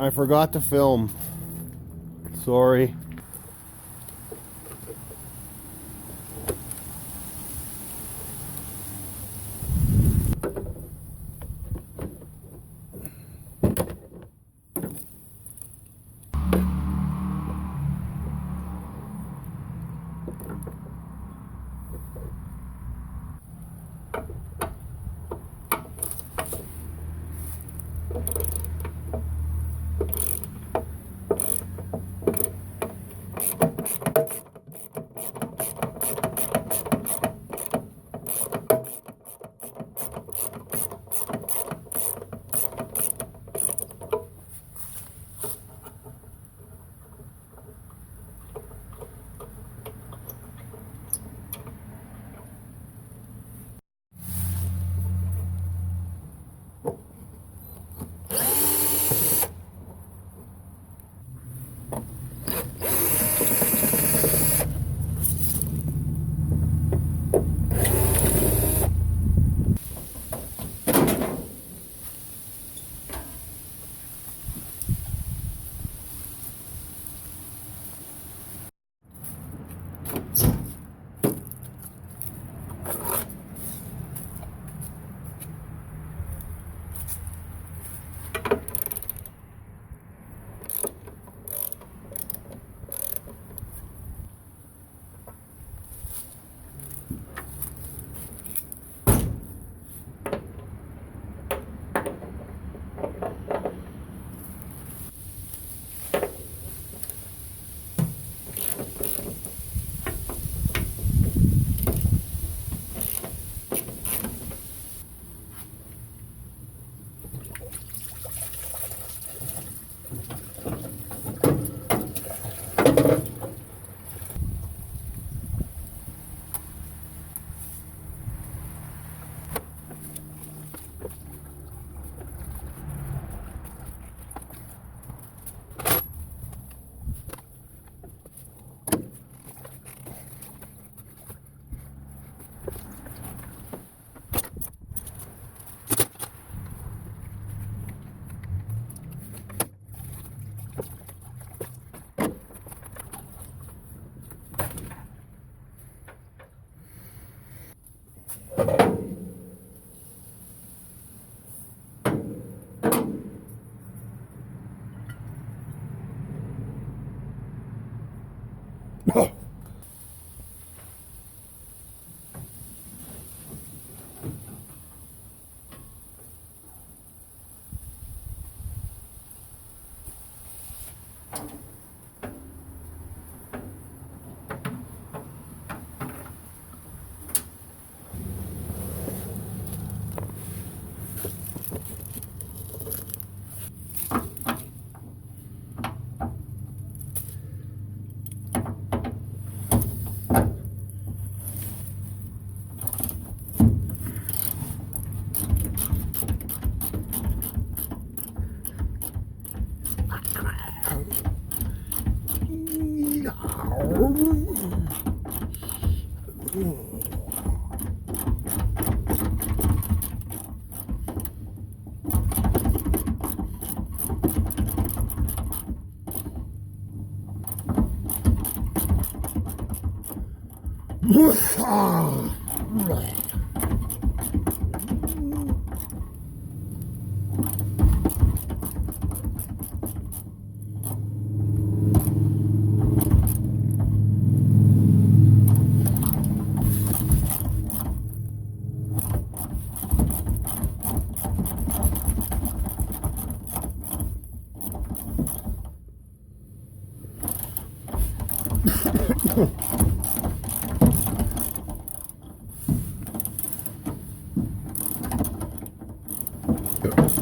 I forgot to film. Sorry.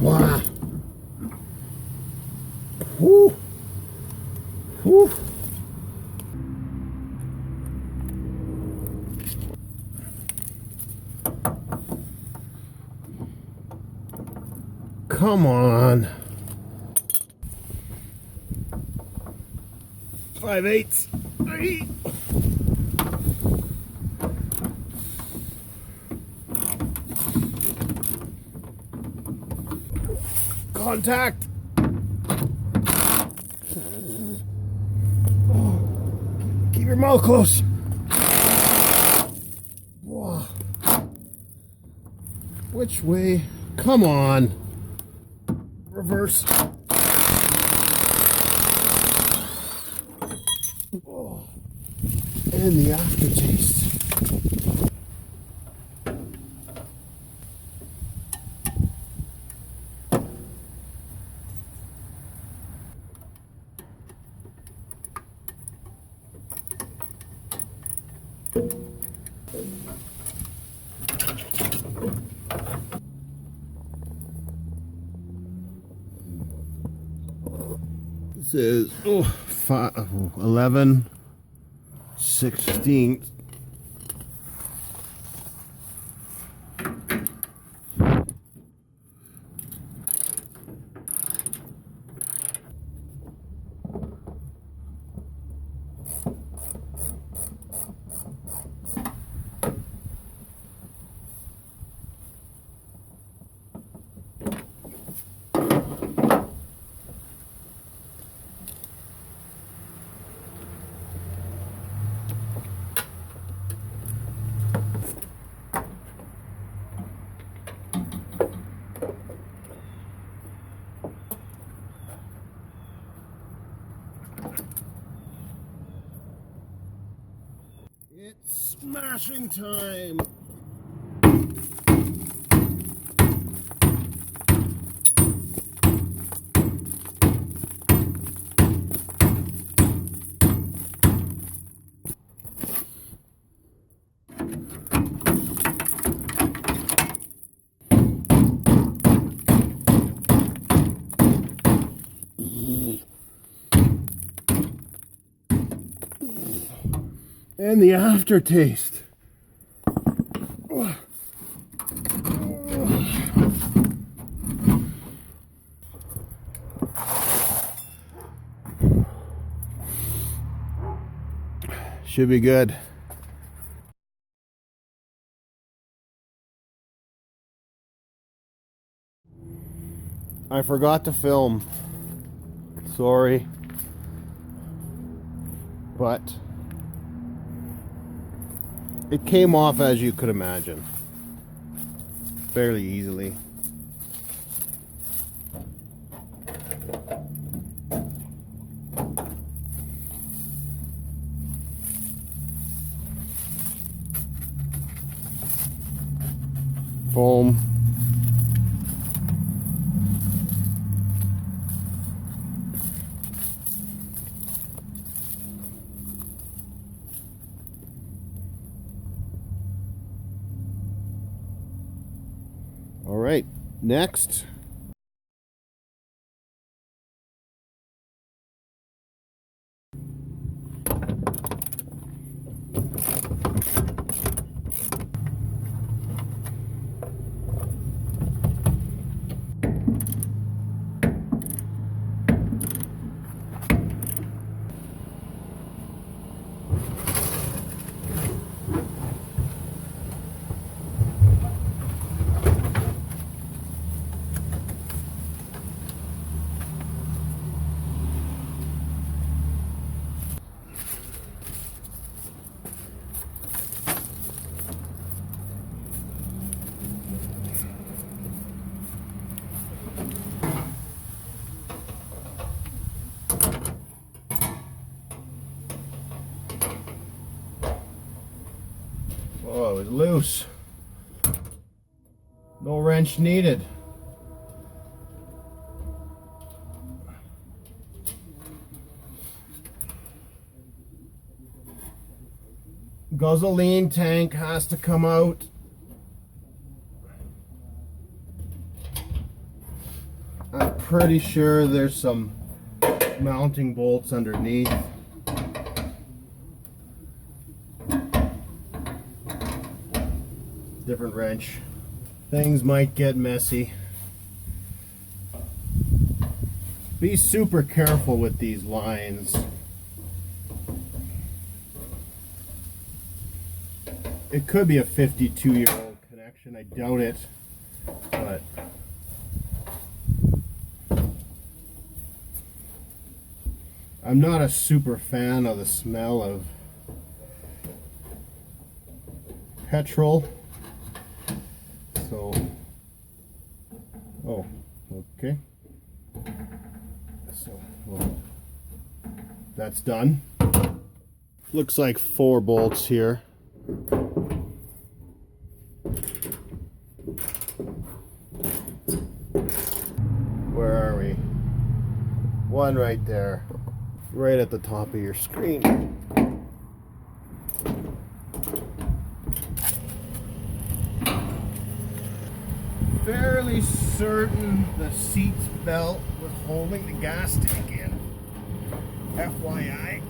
Wow. Whew. Whew. Come on. 5/8. Contact. Keep your mouth close. Whoa. Which way? Come on. Reverse. Oh. And the aftertaste. This is 11/16. It's smashing time. And the aftertaste. Should be good. I forgot to film. Sorry. But it came off, as you could imagine, fairly easily. Foam. All right, next. Oh, it was loose. No wrench needed. Gasoline tank has to come out. I'm pretty sure there's some mounting bolts underneath. Different wrench. Things might get messy. Be super careful with these lines. It could be a 52-year-old connection. I doubt it, but I'm not a super fan of the smell of petrol. So, oh, okay. So, well, that's done. Looks like 4 bolts here. Where are we? One right there, right at the top of your screen. Fairly certain the seat belt was holding the gas tank in. FYI.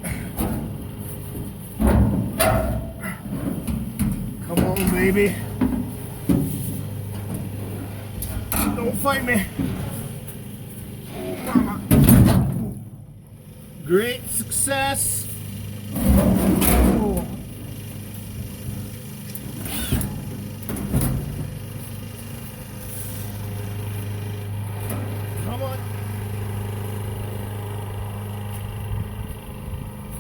Come on, baby. Don't fight me. Oh, mama. Great success. Oh. Come on.